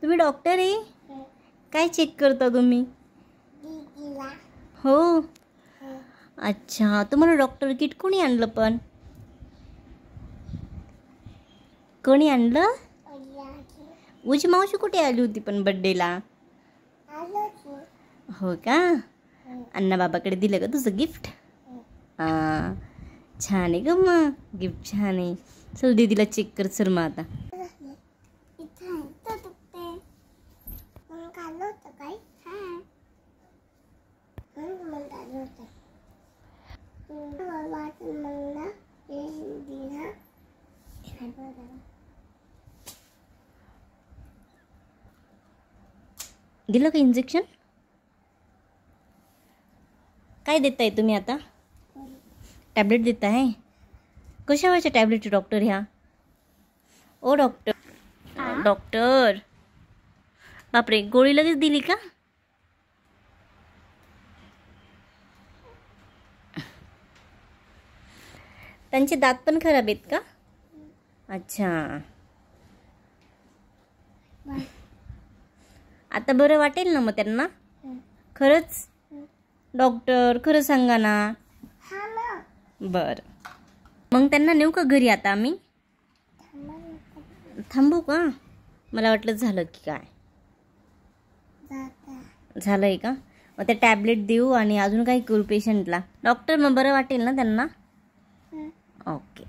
तुम्ही डॉक्टर आहे? काय चेक करता तुम्ही? हो. अच्छा, तुम्हाला डॉक्टर किट कोणी आणलं पण? कोणी आणलं? उजी मावशी कुठे आली होती पण बड्डेला? हो का? अण्णा बाबाकडे दिलं का तुझं गिफ्ट? हां, छान आहे ग मग, गिफ्ट छान आहे. चल दीदीला चेक कर सर मग आता. दिलं का इंजेक्शन? काय देताय तुम्ही आता? टॅबलेट देताय? कशा व्हायच्या टॅबलेटचे डॉक्टर ह्या? ओ डॉक्टर, डॉक्टर बापरे, गोळी लगेच दिली का? त्यांचे दात पण खराब आहेत का? अच्छा, आता बरं वाटेल ना मग त्यांना? खरंच डॉक्टर, खरं सांगा ना. बर, मग त्यांना नेऊ का घरी आता आम्ही? थांबू का? मला वाटलं झालं की काय. झालंय का? मग ते टॅबलेट देऊ आणि अजून काय करू पेशंटला? डॉक्टर, मग बरं वाटेल ना त्यांना? ओके.